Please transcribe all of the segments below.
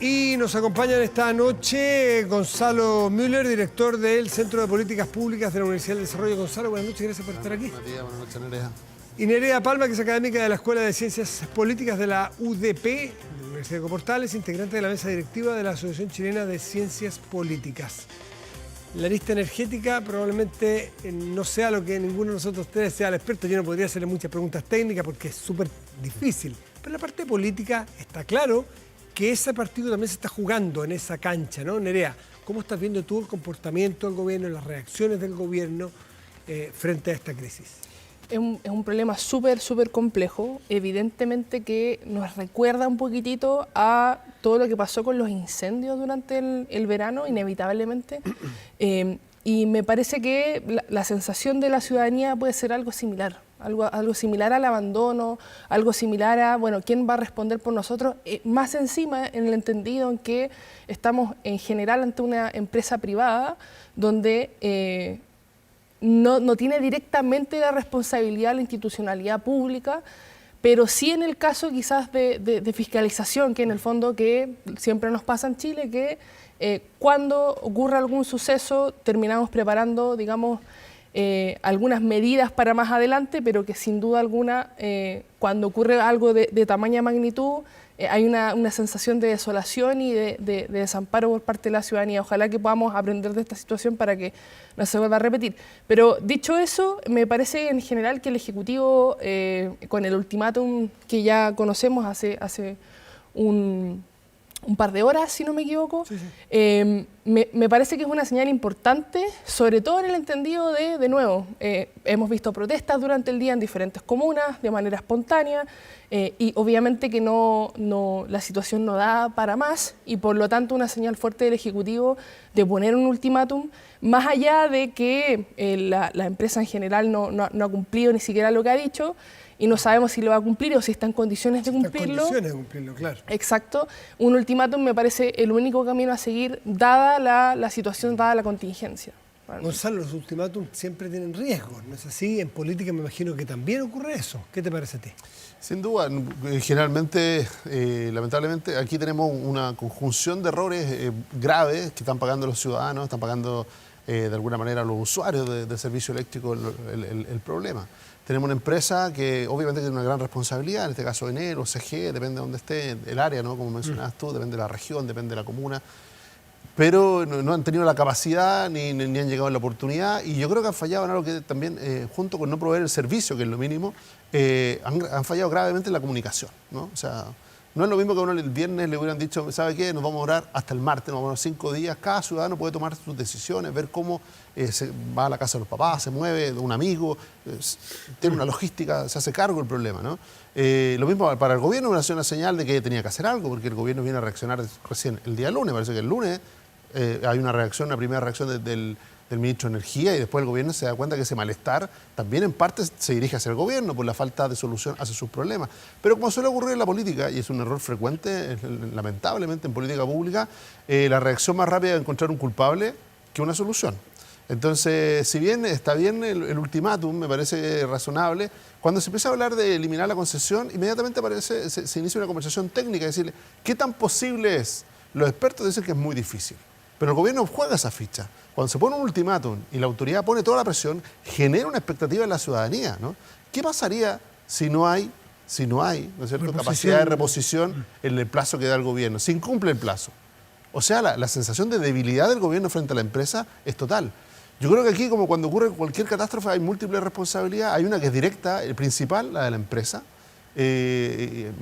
Y nos acompañan esta noche Gonzalo Müller, director del Centro de Políticas Públicas de la Universidad del Desarrollo. Gonzalo, buenas noches, gracias por estar aquí. Buenas noches, Nerea. Y Nerea Palma, que es académica de la Escuela de Ciencias Políticas de la UDP, de la Universidad de Coportales, integrante de la mesa directiva de la Asociación Chilena de Ciencias Políticas. La lista energética probablemente no sea lo que ninguno de nosotros ustedes sea el experto. Yo no podría hacerle muchas preguntas técnicas porque es súper difícil. Pero en la parte política está claro que ese partido también se está jugando en esa cancha, ¿no? Nerea, ¿cómo estás viendo tú el comportamiento del gobierno, las reacciones del gobierno frente a esta crisis? Es un problema súper complejo, evidentemente que nos recuerda un poquitito a todo lo que pasó con los incendios durante el verano, inevitablemente, y me parece que la sensación de la ciudadanía puede ser algo similar, algo similar al abandono, algo similar a, bueno, ¿quién va a responder por nosotros? Más encima en el entendido en que estamos en general ante una empresa privada donde no tiene directamente la responsabilidad de la institucionalidad pública, pero sí en el caso quizás de fiscalización, que en el fondo que siempre nos pasa en Chile, que cuando ocurre algún suceso terminamos preparando, digamos, algunas medidas para más adelante, pero que sin duda alguna, cuando ocurre algo de tamaña magnitud, hay una sensación de desolación y de desamparo por parte de la ciudadanía. Ojalá que podamos aprender de esta situación para que no se vuelva a repetir. Pero dicho eso, me parece en general que el Ejecutivo, con el ultimátum que ya conocemos hace un par de horas, si no me equivoco, sí. Me parece que es una señal importante, sobre todo en el entendido de nuevo, hemos visto protestas durante el día en diferentes comunas, de manera espontánea, y obviamente que la situación no da para más, y por lo tanto una señal fuerte del Ejecutivo de poner un ultimátum, más allá de que la empresa en general no ha cumplido ni siquiera lo que ha dicho, y no sabemos si lo va a cumplir o si está en condiciones de cumplirlo. Está en condiciones de cumplirlo, claro. Exacto. Un ultimátum me parece el único camino a seguir, dada la situación, dada la contingencia. Gonzalo, los ultimátums siempre tienen riesgos, ¿no es así? En política me imagino que también ocurre eso. ¿Qué te parece a ti? Sin duda, generalmente, lamentablemente, aquí tenemos una conjunción de errores graves que están pagando los ciudadanos, están pagando de alguna manera los usuarios del servicio eléctrico el problema. Tenemos una empresa que obviamente tiene una gran responsabilidad, en este caso Enel o CGE, depende de dónde esté el área, ¿no? Como mencionabas tú, depende de la región, depende de la comuna, pero no han tenido la capacidad ni han llegado a la oportunidad, y yo creo que han fallado en algo que también, junto con no proveer el servicio, que es lo mínimo, han fallado gravemente en la comunicación, ¿no? O sea, no es lo mismo que a uno el viernes le hubieran dicho, ¿sabe qué? Nos vamos a orar hasta el martes, nos vamos a orar 5 días. Cada ciudadano puede tomar sus decisiones, ver cómo se va a la casa de los papás, se mueve, un amigo, tiene una logística, se hace cargo del problema, ¿no? Lo mismo para el gobierno, una señal de que tenía que hacer algo, porque el gobierno viene a reaccionar recién el día lunes. Parece que el lunes hay una primera reacción del ministro de Energía, y después el gobierno se da cuenta que ese malestar también en parte se dirige hacia el gobierno por la falta de solución hacia sus problemas. Pero como suele ocurrir en la política, y es un error frecuente, lamentablemente en política pública, la reacción más rápida es encontrar un culpable que una solución. Entonces, si bien está bien el ultimátum, me parece razonable, cuando se empieza a hablar de eliminar la concesión, inmediatamente se inicia una conversación técnica, es decir, ¿qué tan posible es? Los expertos dicen que es muy difícil, pero el gobierno juega esa ficha. Cuando se pone un ultimátum y la autoridad pone toda la presión, genera una expectativa en la ciudadanía, ¿no? ¿Qué pasaría si no hay, ¿no es cierto?, capacidad de reposición en el plazo que da el gobierno, si incumple el plazo? O sea, la sensación de debilidad del gobierno frente a la empresa es total. Yo creo que aquí, como cuando ocurre cualquier catástrofe, hay múltiples responsabilidades. Hay una que es directa, el principal, la de la empresa.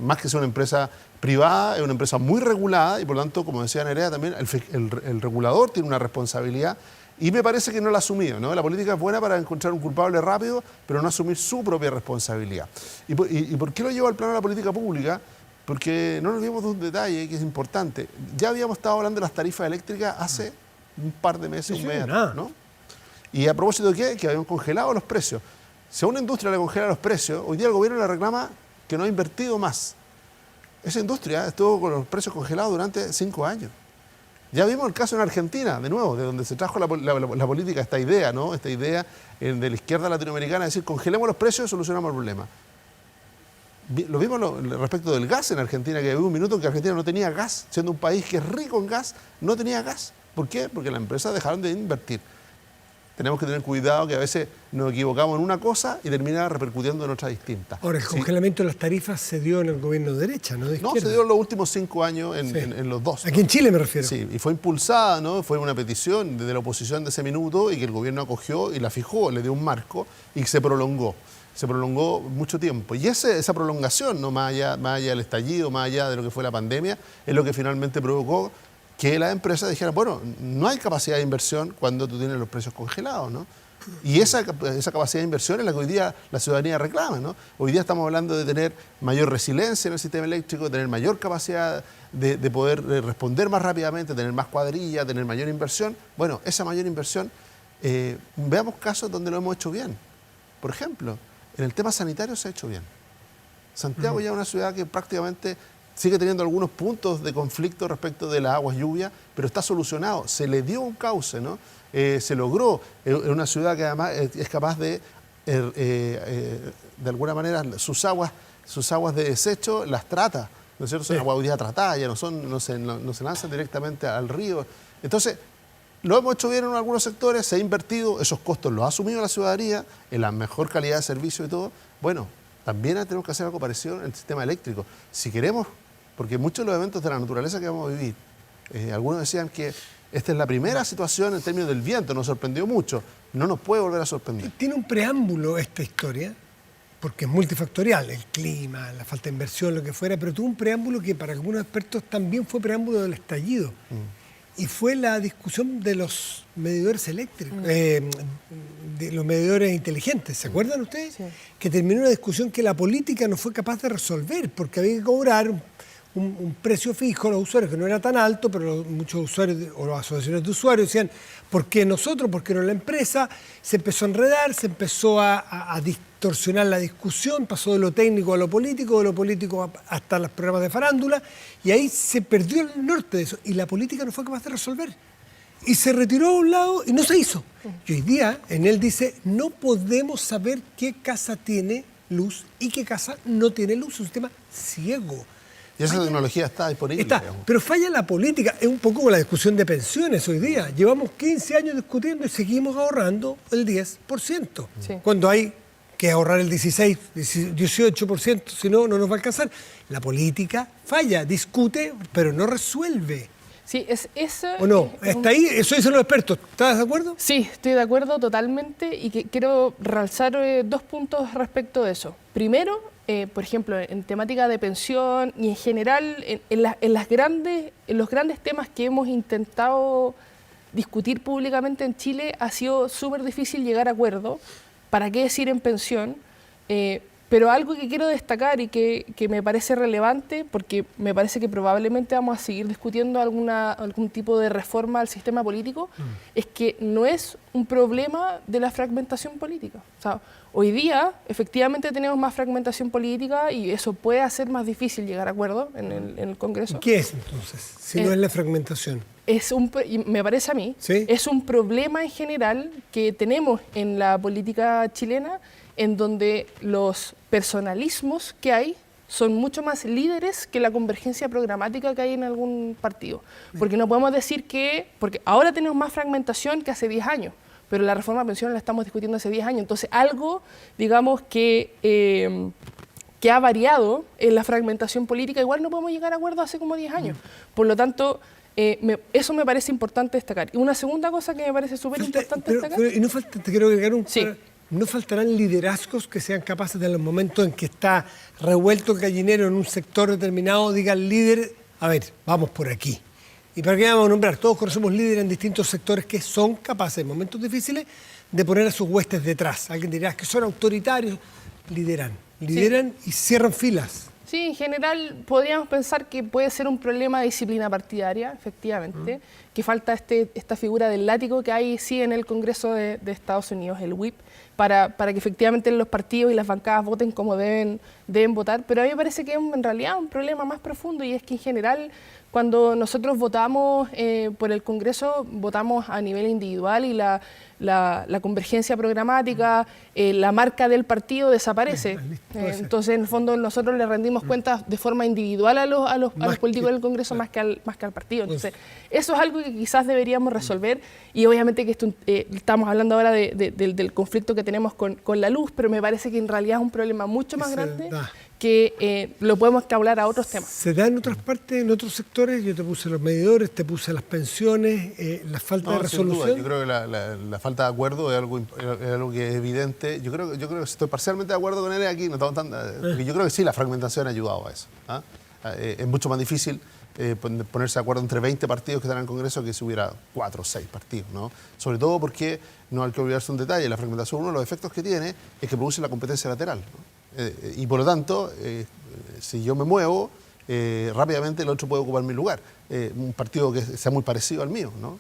Más que ser una empresa privada, es una empresa muy regulada, y por lo tanto, como decía Nerea también, el regulador tiene una responsabilidad, y me parece que no la ha asumido, ¿no? La política es buena para encontrar un culpable rápido, pero no asumir su propia responsabilidad. ¿Y por qué lo llevo al plano de la política pública? Porque no nos olvidemos de un detalle que es importante. Ya habíamos estado hablando de las tarifas eléctricas hace un par de meses, un mes, ¿no? ¿Y a propósito de qué? Que habían congelado los precios. Si a una industria le congela los precios, hoy día el gobierno le reclama que no ha invertido más. Esa industria estuvo con los precios congelados durante 5 años. Ya vimos el caso en Argentina, de nuevo, de donde se trajo la política, esta idea, ¿no? Esta idea de la izquierda latinoamericana, es decir, congelemos los precios y solucionamos el problema. Lo vimos respecto del gas en Argentina, que hubo un minuto en que Argentina no tenía gas, siendo un país que es rico en gas, no tenía gas. ¿Por qué? Porque las empresas dejaron de invertir. Tenemos que tener cuidado que a veces nos equivocamos en una cosa y termina repercutiendo en otra distinta. Ahora, el congelamiento de las tarifas se dio en el gobierno de derecha, ¿no? De izquierda. No, se dio en los últimos 5 años en los dos. Aquí en Chile me refiero. Sí, y fue impulsada, ¿no? Fue una petición de la oposición de ese minuto y que el gobierno acogió y la fijó, le dio un marco y se prolongó. Se prolongó mucho tiempo. Y esa prolongación, ¿no? más allá del estallido, más allá de lo que fue la pandemia, es lo que finalmente provocó que las empresas dijeran, bueno, no hay capacidad de inversión cuando tú tienes los precios congelados, ¿no? Y esa capacidad de inversión es la que hoy día la ciudadanía reclama, ¿no? Hoy día estamos hablando de tener mayor resiliencia en el sistema eléctrico, de tener mayor capacidad de poder responder más rápidamente, tener más cuadrilla, tener mayor inversión. Bueno, esa mayor inversión, veamos casos donde lo hemos hecho bien. Por ejemplo, en el tema sanitario se ha hecho bien. Santiago ya es una ciudad que prácticamente sigue teniendo algunos puntos de conflicto respecto de las aguas lluvias, pero está solucionado. Se le dio un cauce, ¿no? Se logró. Es una ciudad que además es capaz de alguna manera, sus aguas de desecho las trata, ¿no es cierto? Son agua hoy día tratada, ya no se lanzan directamente al río. Entonces, lo hemos hecho bien en algunos sectores, se ha invertido, esos costos los ha asumido la ciudadanía, en la mejor calidad de servicio y todo. Bueno, también tenemos que hacer algo parecido en el sistema eléctrico. Si queremos, porque muchos de los eventos de la naturaleza que vamos a vivir, algunos decían que esta es la primera situación en términos del viento, nos sorprendió mucho, no nos puede volver a sorprender. Tiene un preámbulo esta historia, porque es multifactorial, el clima, la falta de inversión, lo que fuera, pero tuvo un preámbulo que para algunos expertos también fue preámbulo del estallido. Y fue la discusión de los medidores eléctricos, de los medidores inteligentes. ¿Se acuerdan ustedes? Sí. Que terminó una discusión que la política no fue capaz de resolver, porque había que cobrar un precio fijo a los usuarios, que no era tan alto, pero muchos usuarios o las asociaciones de usuarios decían, ¿por qué nosotros? ¿Por qué no la empresa? Se empezó a enredar, se empezó a distorsionar la discusión, pasó de lo técnico a lo político, de lo político hasta los programas de farándula, y ahí se perdió el norte de eso, y la política no fue capaz de resolver. Y se retiró a un lado y no se hizo. Y hoy día en él dice, no podemos saber qué casa tiene luz y qué casa no tiene luz, es un sistema ciego. Y esa tecnología está disponible. Está, pero falla la política. Es un poco como la discusión de pensiones hoy día. Llevamos 15 años discutiendo y seguimos ahorrando el 10%. Sí. Cuando hay que ahorrar el 16, 18%, si no, no nos va a alcanzar. La política falla, discute, pero no resuelve. Sí, es eso. ¿O no? Está ahí, eso dicen los expertos. ¿Estás de acuerdo? Sí, estoy de acuerdo totalmente y quiero realzar 2 puntos respecto de eso. Primero, por ejemplo, en temática de pensión y en general en los grandes temas que hemos intentado discutir públicamente en Chile, ha sido súper difícil llegar a acuerdo. ¿Para qué decir en pensión? Pero algo que quiero destacar y que me parece relevante, porque me parece que probablemente vamos a seguir discutiendo algún tipo de reforma al sistema político, es que no es un problema de la fragmentación política. O sea, hoy día, efectivamente, tenemos más fragmentación política y eso puede hacer más difícil llegar a acuerdo en el Congreso. ¿Qué es entonces, si no es la fragmentación? Me parece a mí, ¿sí? Es un problema en general que tenemos en la política chilena, en donde los personalismos que hay son mucho más líderes que la convergencia programática que hay en algún partido. Porque no podemos decir porque ahora tenemos más fragmentación que hace 10 años, pero la reforma de pensiones la estamos discutiendo hace 10 años. Entonces, algo, digamos, que ha variado en la fragmentación política, igual no podemos llegar a acuerdo hace como 10 años. Por lo tanto, eso me parece importante destacar. Y una segunda cosa que me parece súper importante destacar... y no falta, te quiero agregar un... Sí. ¿No faltarán liderazgos que sean capaces de, en los momentos en que está revuelto el gallinero en un sector determinado, diga al líder, a ver, vamos por aquí? ¿Y para qué vamos a nombrar? Todos conocemos líderes en distintos sectores que son capaces en momentos difíciles de poner a sus huestes detrás. Alguien dirá que son autoritarios, lideran sí. Y cierran filas. Sí, en general podríamos pensar que puede ser un problema de disciplina partidaria, efectivamente, que falta esta figura del látigo que hay sí en el Congreso de Estados Unidos, el whip, para que efectivamente los partidos y las bancadas voten como deben votar, pero a mí me parece que es en realidad un problema más profundo y es que en general Cuando nosotros votamos por el Congreso, votamos a nivel individual y la convergencia programática, la marca del partido desaparece. Entonces, en el fondo, nosotros le rendimos cuentas de forma individual a los políticos del Congreso más que al partido. Entonces, eso es algo que quizás deberíamos resolver y obviamente que esto, estamos hablando ahora del conflicto que tenemos con la luz, pero me parece que en realidad es un problema mucho más grande que lo podemos hablar a otros temas. ¿Se da en otras partes, en otros sectores? Yo te puse los medidores, te puse las pensiones, la falta de resolución. Sin duda. Yo creo que la falta de acuerdo es algo que es evidente. Yo creo que estoy parcialmente de acuerdo con él aquí, no estamos porque yo creo que sí, la fragmentación ha ayudado a eso. Es mucho más difícil ponerse de acuerdo entre 20 partidos que están en el Congreso que si hubiera 4 o 6 partidos, ¿no? Sobre todo porque no hay que olvidarse un detalle, la fragmentación, uno de los efectos que tiene es que produce la competencia lateral, ¿no? Y por lo tanto, si yo me muevo, rápidamente el otro puede ocupar mi lugar. Un partido que sea muy parecido al mío, ¿no?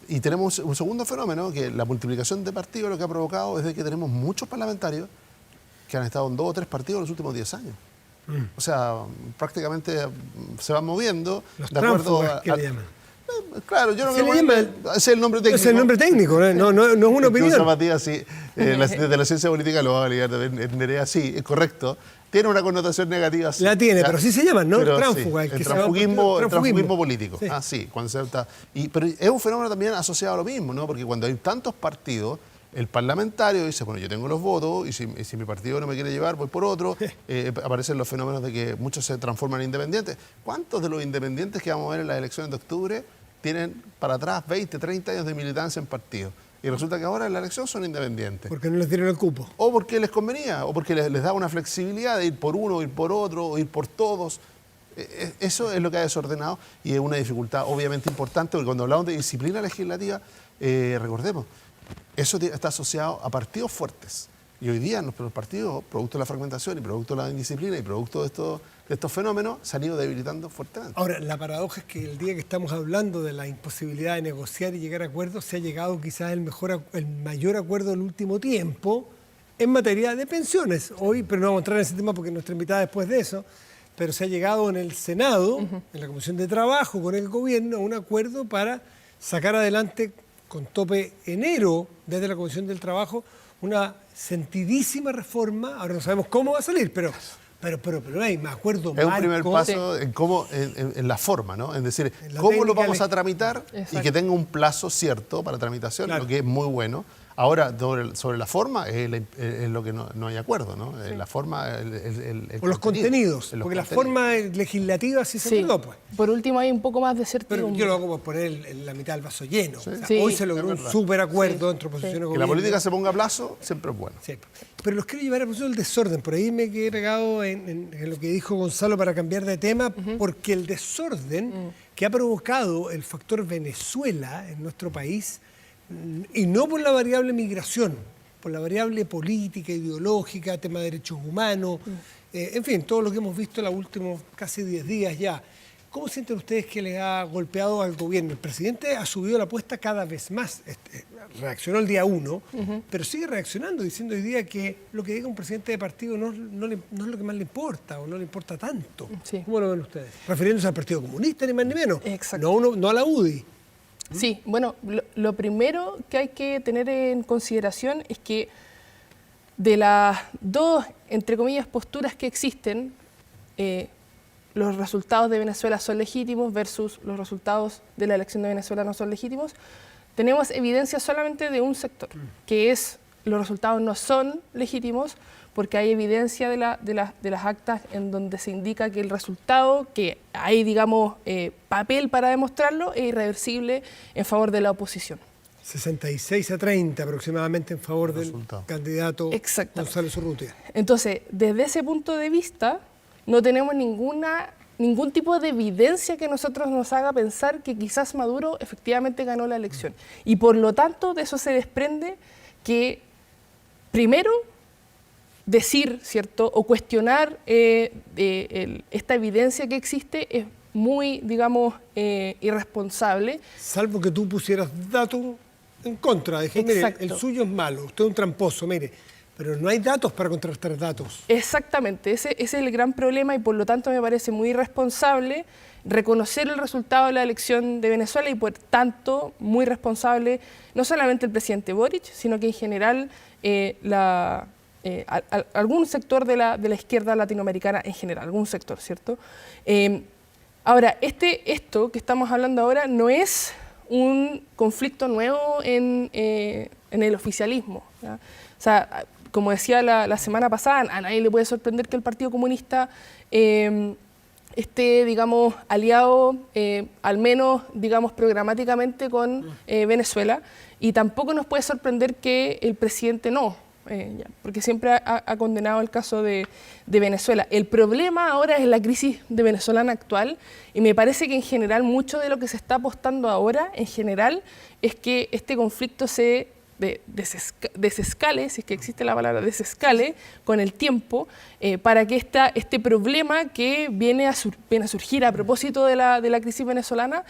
Y tenemos un segundo fenómeno, que la multiplicación de partidos lo que ha provocado es de que tenemos muchos parlamentarios que han estado en 2 o 3 partidos en los últimos 10 años. O sea, prácticamente se van moviendo los de acuerdo a... ¿qué le llaman? Claro, yo no ¿Se le llama? Ese es el nombre técnico. Es el nombre técnico, no es una opinión. Matías, sí, de la ciencia política lo va a validar también. Nerea, sí, es correcto. Tiene una connotación negativa. Sí, la tiene, pero sí se llaman, ¿no? Tránfuga. Sí, el transfugismo político. Sí. Sí, pero es un fenómeno también asociado a lo mismo, ¿no? Porque cuando hay tantos partidos, el parlamentario dice, bueno, yo tengo los votos y si mi partido no me quiere llevar, voy por otro. Aparecen los fenómenos de que muchos se transforman en independientes. ¿Cuántos de los independientes que vamos a ver en las elecciones de octubre tienen para atrás 20, 30 años de militancia en partidos? Y resulta que ahora en la elección son independientes. Porque no les dieron el cupo. O porque les convenía, o porque les da una flexibilidad de ir por uno, ir por otro, o ir por todos. Eso es lo que ha desordenado y es una dificultad obviamente importante, porque cuando hablamos de disciplina legislativa, recordemos, eso está asociado a partidos fuertes. Y hoy día los partidos, producto de la fragmentación y producto de la indisciplina y producto de estos fenómenos, se han ido debilitando fuertemente. Ahora, la paradoja es que el día que estamos hablando de la imposibilidad de negociar y llegar a acuerdos, se ha llegado quizás el mayor acuerdo del último tiempo en materia de pensiones. Hoy, pero no vamos a entrar en ese tema porque nuestra invitada después de eso, pero se ha llegado en el Senado, en la Comisión de Trabajo, con el gobierno, a un acuerdo para sacar adelante con tope enero desde la Comisión del Trabajo una sentidísima reforma. Ahora no sabemos cómo va a salir, pero hay, me acuerdo. Es un primer paso en la forma, ¿no? Es decir, cómo lo vamos a tramitar. Exacto. Y que tenga un plazo cierto para tramitación, claro. Lo que es muy bueno. Ahora, sobre la forma es lo que no hay acuerdo, ¿no? Sí. La forma, o los contenidos, porque la forma legislativa sí se quedó, pues. Por último, hay un poco más de certidumbre. Pero yo lo hago por poner la mitad del vaso lleno. Sí. O sea, sí. Hoy se logró un súper acuerdo entre oposición y gobierno. Que la política se ponga a plazo siempre es bueno. Sí. Pero los quiero llevar a propósito del desorden. Por ahí me quedé pegado en lo que dijo Gonzalo para cambiar de tema, porque el desorden que ha provocado el factor Venezuela en nuestro país, y no por la variable migración, por la variable política, ideológica, tema de derechos humanos, en fin, todo lo que hemos visto en los últimos casi 10 días ya. ¿Cómo sienten ustedes que les ha golpeado al gobierno? El presidente ha subido la apuesta cada vez más. Reaccionó el día 1, pero sigue reaccionando, diciendo hoy día que lo que diga un presidente de partido no es lo que más le importa o no le importa tanto. Sí. ¿Cómo lo ven ustedes? Refiriéndose al Partido Comunista, ni más ni menos. Exacto. No a la UDI. Sí, bueno, lo primero que hay que tener en consideración es que de las dos, entre comillas, posturas que existen, los resultados de Venezuela son legítimos versus los resultados de la elección de Venezuela no son legítimos, tenemos evidencia solamente de un sector, que es los resultados no son legítimos porque hay evidencia de las actas en donde se indica que el resultado, que hay, digamos, papel para demostrarlo, es irreversible en favor de la oposición. 66-30 aproximadamente en favor del candidato González Urrutia. Entonces, desde ese punto de vista, no tenemos ningún tipo de evidencia que nosotros nos haga pensar que quizás Maduro efectivamente ganó la elección. Y por lo tanto, de eso se desprende que, primero, decir, ¿cierto?, o cuestionar esta evidencia que existe es muy, digamos, irresponsable. Salvo que tú pusieras datos en contra, dije, mire, el suyo es malo, usted es un tramposo, mire, Pero no hay datos para contrastar datos. Exactamente, ese es el gran problema y por lo tanto me parece muy irresponsable reconocer el resultado de la elección de Venezuela y por tanto muy responsable no solamente el presidente Boric, sino que en general algún sector de la izquierda latinoamericana en general, algún sector, ¿cierto? Ahora, esto que estamos hablando ahora no es un conflicto nuevo en el oficialismo, ¿ya? O sea, como decía la semana pasada, a nadie le puede sorprender que el Partido Comunista esté, digamos, aliado, al menos, digamos, programáticamente con Venezuela, y tampoco nos puede sorprender que el presidente no, porque siempre ha condenado el caso de Venezuela. El problema ahora es la crisis de venezolana actual, y me parece que en general mucho de lo que se está apostando ahora, en general, es que este conflicto se desescale, si es que existe la palabra desescale, con el tiempo, para que este problema que viene a surgir a propósito de la crisis venezolana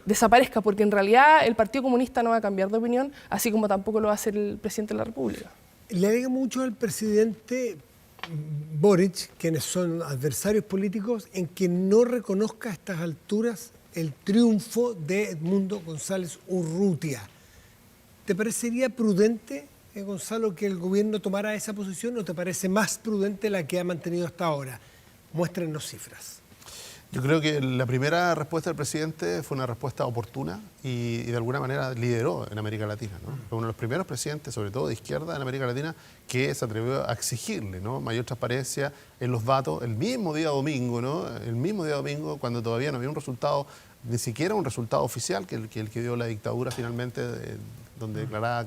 desaparezca, porque en realidad el Partido Comunista no va a cambiar de opinión, así como tampoco lo va a hacer el presidente de la República. Le agrega mucho al presidente Boric, quienes son adversarios políticos, en que no reconozca a estas alturas el triunfo de Edmundo González Urrutia. ¿Te parecería prudente, Gonzalo, que el gobierno tomara esa posición o te parece más prudente la que ha mantenido hasta ahora? Muéstrenos cifras. Yo creo que la primera respuesta del presidente fue una respuesta oportuna y de alguna manera lideró en América Latina, ¿no? Fue uno de los primeros presidentes, sobre todo de izquierda en América Latina, que se atrevió a exigirle, ¿no?, mayor transparencia en los datos el mismo día domingo, ¿no? El mismo día domingo, cuando todavía no había un resultado, ni siquiera un resultado oficial, que el que dio la dictadura finalmente, donde declaraba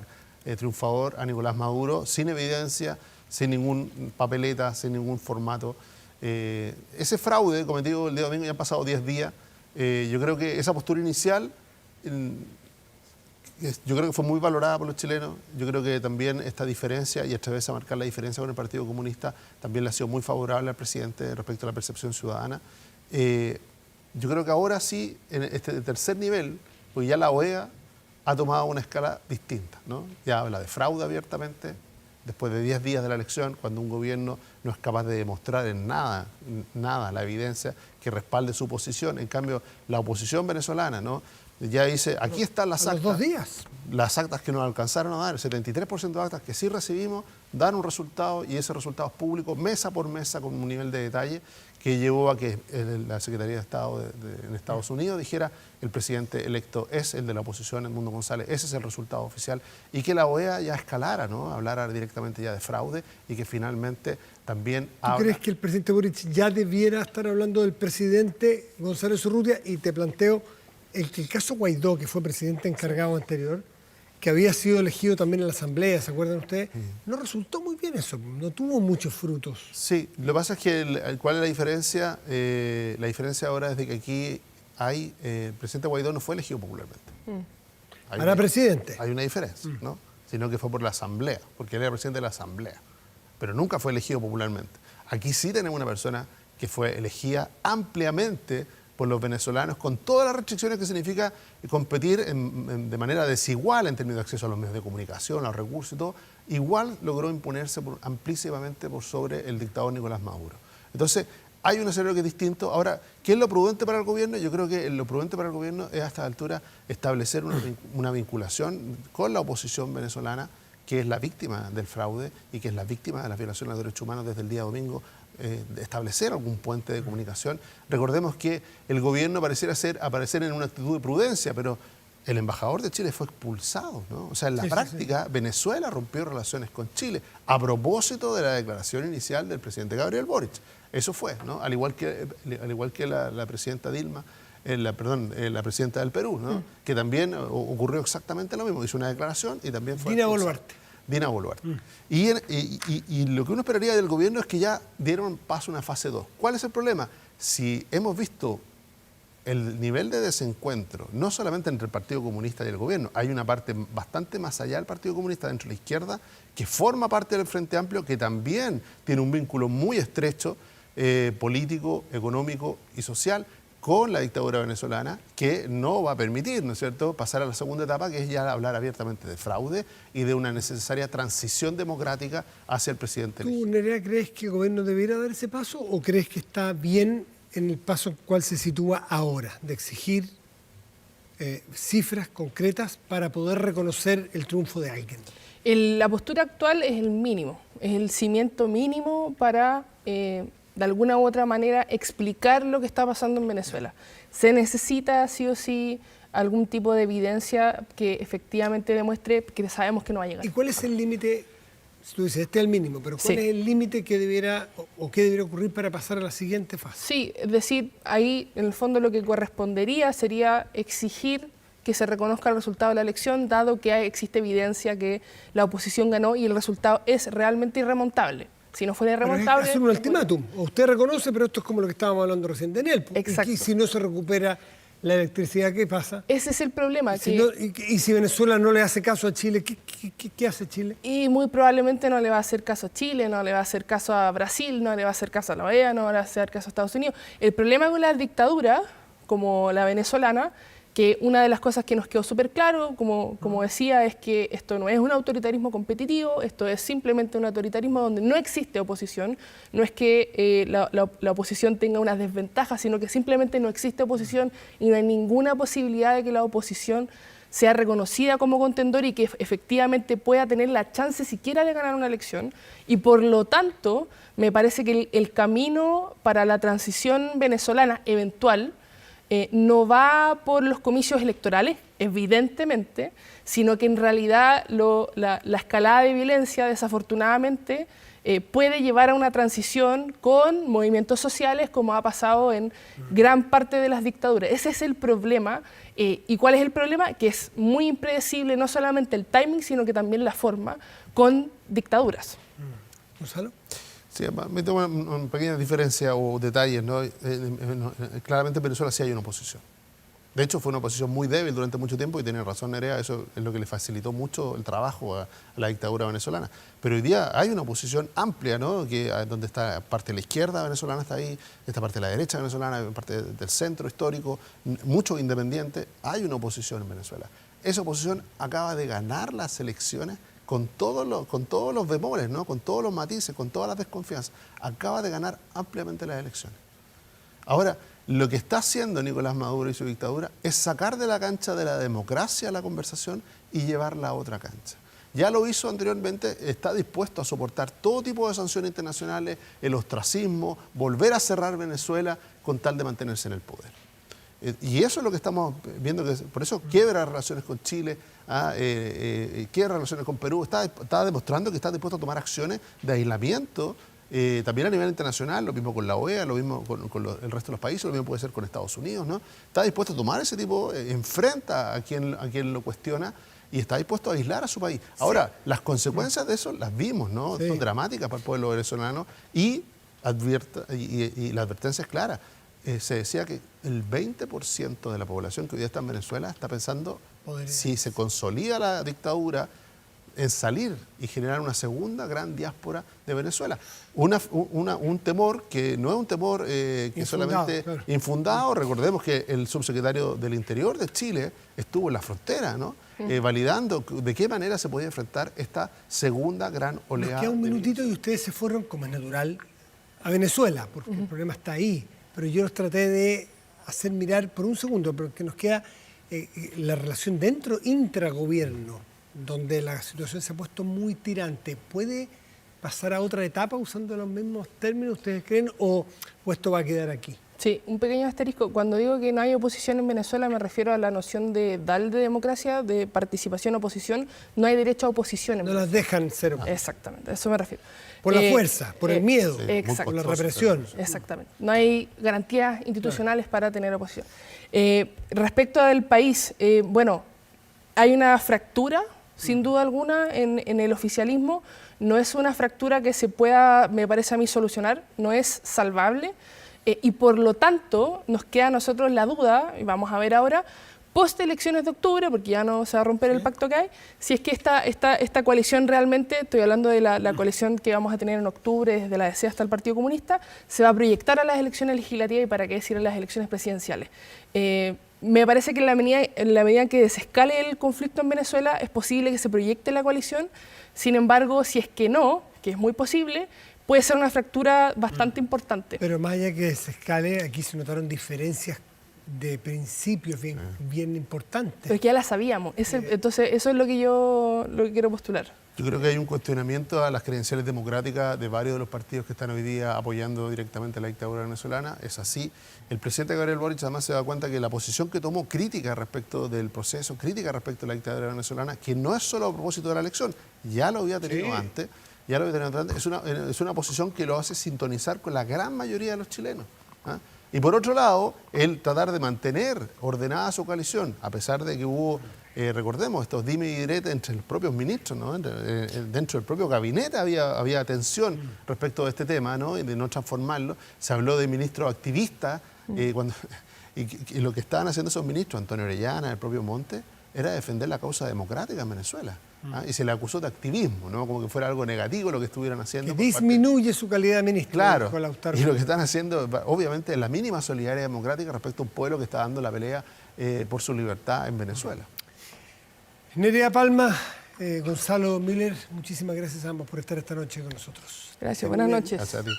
triunfador a Nicolás Maduro, sin evidencia, sin ningún papeleta, sin ningún formato. Ese fraude cometido el día domingo, ya han pasado 10 días, yo creo que esa postura inicial, yo creo que fue muy valorada por los chilenos. Yo creo que también esta diferencia, y atreverse a marcar la diferencia con el Partido Comunista, también le ha sido muy favorable al presidente respecto a la percepción ciudadana. Yo creo que ahora sí, en este tercer nivel, pues ya la OEA ha tomado una escala distinta, ¿no? Ya habla de fraude abiertamente, después de 10 días de la elección, cuando un gobierno no es capaz de demostrar en nada la evidencia que respalde su posición. En cambio, la oposición venezolana, ¿no?, ya dice, aquí están las actas. Los 2 días. Las actas que nos alcanzaron a dar, el 73% de actas que sí recibimos, dan un resultado, y ese resultado es público, mesa por mesa, con un nivel de detalle que llevó a que la Secretaría de Estado en Estados Unidos dijera el presidente electo es el de la oposición, Edmundo González, ese es el resultado oficial, y que la OEA ya escalara, ¿no?, hablara directamente ya de fraude, y que finalmente también ¿Tú crees que el presidente Boric ya debiera estar hablando del presidente González Urrutia? Y te planteo el caso Guaidó, que fue presidente encargado anterior, que había sido elegido también en la Asamblea, ¿se acuerdan ustedes? No resultó muy bien eso, no tuvo muchos frutos. Sí, lo que pasa es que, ¿cuál es la diferencia? La diferencia ahora es de que aquí el presidente Guaidó no fue elegido popularmente. ¿Para presidente? Hay una diferencia, ¿no? Sino que fue por la Asamblea, porque él era presidente de la Asamblea, pero nunca fue elegido popularmente. Aquí sí tenemos una persona que fue elegida ampliamente por los venezolanos, con todas las restricciones que significa competir de manera desigual en términos de acceso a los medios de comunicación, a los recursos y todo, igual logró imponerse amplísimamente por sobre el dictador Nicolás Maduro. Entonces, hay un escenario que es distinto. Ahora, ¿qué es lo prudente para el gobierno? Yo creo que lo prudente para el gobierno es a esta altura establecer una vinculación con la oposición venezolana, que es la víctima del fraude y que es la víctima de las violaciones de derechos humanos desde el día domingo, establecer algún puente de comunicación. Recordemos que el gobierno pareciera aparecer en una actitud de prudencia, pero el embajador de Chile fue expulsado, ¿no? O sea, en la práctica, Venezuela rompió relaciones con Chile a propósito de la declaración inicial del presidente Gabriel Boric. Eso fue, ¿no? Al igual que la presidenta Dilma, la presidenta del Perú, ¿no? Que también ocurrió exactamente lo mismo. Hizo una declaración y también fue Dina Boluarte. Y lo que uno esperaría del gobierno es que ya dieron paso a una fase 2. ¿Cuál es el problema? Si hemos visto el nivel de desencuentro, no solamente entre el Partido Comunista y el gobierno, hay una parte bastante más allá del Partido Comunista, dentro de la izquierda, que forma parte del Frente Amplio, que también tiene un vínculo muy estrecho, político, económico y social, con la dictadura venezolana, que no va a permitir, ¿no es cierto?, pasar a la segunda etapa, que es ya hablar abiertamente de fraude y de una necesaria transición democrática hacia el presidente elegido. ¿Tú, Nerea, crees que el gobierno debiera dar ese paso o crees que está bien en el paso en cual se sitúa ahora, de exigir cifras concretas para poder reconocer el triunfo de alguien? La postura actual es el mínimo, es el cimiento mínimo para, de alguna u otra manera, explicar lo que está pasando en Venezuela. Se necesita sí o sí algún tipo de evidencia que efectivamente demuestre que sabemos que no va a llegar. ¿Y cuál es el límite? Tú dices, este es el mínimo, pero ¿cuál Sí. es el límite que debiera o qué debería ocurrir para pasar a la siguiente fase? Sí, es decir, ahí en el fondo lo que correspondería sería exigir que se reconozca el resultado de la elección, dado que existe evidencia que la oposición ganó y el resultado es realmente irremontable. Si no fuera Pero es irremontable... hacer un ultimátum. O usted reconoce, pero esto es como lo que estábamos hablando recién de Enel. Exacto. Y si no se recupera la electricidad, ¿qué pasa? Ese es el problema. Y si Venezuela no le hace caso a Chile, ¿qué hace Chile? Y muy probablemente no le va a hacer caso a Chile, no le va a hacer caso a Brasil, no le va a hacer caso a la OEA, no le va a hacer caso a Estados Unidos. El problema con las dictaduras, como la venezolana, que una de las cosas que nos quedó súper claro, como decía, es que esto no es un autoritarismo competitivo, esto es simplemente un autoritarismo donde no existe oposición, no es que la oposición tenga unas desventajas, sino que simplemente no existe oposición y no hay ninguna posibilidad de que la oposición sea reconocida como contendor y que efectivamente pueda tener la chance siquiera de ganar una elección. Y por lo tanto, me parece que el camino para la transición venezolana eventual no va por los comicios electorales, evidentemente, sino que en realidad la escalada de violencia, desafortunadamente, puede llevar a una transición con movimientos sociales, como ha pasado en gran parte de las dictaduras. Ese es el problema. ¿Y cuál es el problema? Que es muy impredecible no solamente el timing, sino que también la forma con dictaduras. Gonzalo. Sí, me tomo una pequeña diferencia o detalles, ¿no? Claramente en Venezuela sí hay una oposición. De hecho, fue una oposición muy débil durante mucho tiempo y tiene razón Nerea, eso es lo que le facilitó mucho el trabajo a la dictadura venezolana. Pero hoy día hay una oposición amplia, ¿no? Donde está parte de la izquierda venezolana, está ahí, esta parte de la derecha venezolana, parte del centro histórico, muchos independientes. Hay una oposición en Venezuela. Esa oposición acaba de ganar las elecciones con todos los bemoles, ¿no? Con todos los matices, con todas las desconfianzas. Acaba de ganar ampliamente las elecciones. Ahora, lo que está haciendo Nicolás Maduro y su dictadura es sacar de la cancha de la democracia la conversación y llevarla a otra cancha. Ya lo hizo anteriormente, está dispuesto a soportar todo tipo de sanciones internacionales, el ostracismo, volver a cerrar Venezuela con tal de mantenerse en el poder. Y eso es lo que estamos viendo, que por eso quiebra relaciones con Chile, quiebra relaciones con Perú, está demostrando que está dispuesto a tomar acciones de aislamiento, también a nivel internacional, lo mismo con la OEA, lo mismo con el resto de los países, lo mismo puede ser con Estados Unidos, ¿no? Está dispuesto a tomar ese tipo, enfrenta a quien lo cuestiona y está dispuesto a aislar a su país. Ahora, las consecuencias de eso las vimos, ¿no? Sí. Son dramáticas para el pueblo venezolano y la advertencia es clara. Se decía que el 20% de la población que hoy día está en Venezuela está pensando, si se consolida la dictadura, en salir y generar una segunda gran diáspora de Venezuela. Un temor que no es un temor que Infundado, solamente claro. infundado. Recordemos que el subsecretario del Interior de Chile estuvo en la frontera, ¿no? Validando de qué manera se podía enfrentar esta segunda gran oleada. Nos queda un de minutito y ustedes se fueron, como es natural, a Venezuela, porque el problema está ahí. Pero yo los traté de hacer mirar por un segundo, porque nos queda la relación dentro intragobierno, donde la situación se ha puesto muy tirante. ¿Puede pasar a otra etapa usando los mismos términos, ustedes creen, o esto va a quedar aquí? Sí, un pequeño asterisco. Cuando digo que no hay oposición en Venezuela, me refiero a la noción de DAL de democracia, de participación-oposición. No hay derecho a oposición en No Venezuela. las dejan ser. Exactamente, a eso me refiero. Por la fuerza, por el miedo, exacto. por la represión. Exactamente. No hay garantías institucionales para tener oposición. Respecto al país, bueno, hay una fractura, sin duda alguna, en el oficialismo. No es una fractura que se pueda, me parece a mí, solucionar, no es salvable. Y por lo tanto, nos queda a nosotros la duda, y vamos a ver ahora, post elecciones de octubre, porque ya no se va a romper el pacto que hay, si es que esta coalición realmente, estoy hablando de la coalición que vamos a tener en octubre, desde la DC hasta el Partido Comunista, se va a proyectar a las elecciones legislativas y para qué decir a las elecciones presidenciales. Me parece que en la medida en que desescale el conflicto en Venezuela, es posible que se proyecte la coalición. Sin embargo, si es que no, que es muy posible, puede ser una fractura bastante importante. Pero más allá que se escale, aquí se notaron diferencias de principios bien importantes. Pero es que ya las sabíamos. Entonces, eso es lo que quiero postular. Yo creo que hay un cuestionamiento a las credenciales democráticas de varios de los partidos que están hoy día apoyando directamente la dictadura venezolana. Es así. El presidente Gabriel Boric además se da cuenta que la posición que tomó crítica respecto del proceso, crítica respecto a la dictadura venezolana, que no es solo a propósito de la elección, ya lo había tenido antes, es una posición que lo hace sintonizar con la gran mayoría de los chilenos. ¿Ah? Y por otro lado, el tratar de mantener ordenada su coalición, a pesar de que hubo, recordemos, estos dime y direte entre los propios ministros, ¿no? Dentro del propio gabinete había tensión respecto de este tema, ¿no? Y de no transformarlo. Se habló de ministros activistas, y lo que estaban haciendo esos ministros, Antonio Orellana, el propio Monte, era defender la causa democrática en Venezuela. ¿Ah? Y se le acusó de activismo, ¿no? Como que fuera algo negativo lo que estuvieran haciendo. Que disminuye su calidad de ministro. Claro, y lo que están haciendo, obviamente, es la mínima solidaridad democrática respecto a un pueblo que está dando la pelea por su libertad en Venezuela. Nerea Palma, Gonzalo Miller, muchísimas gracias a ambos por estar esta noche con nosotros. Gracias, buenas noches. Gracias a ti.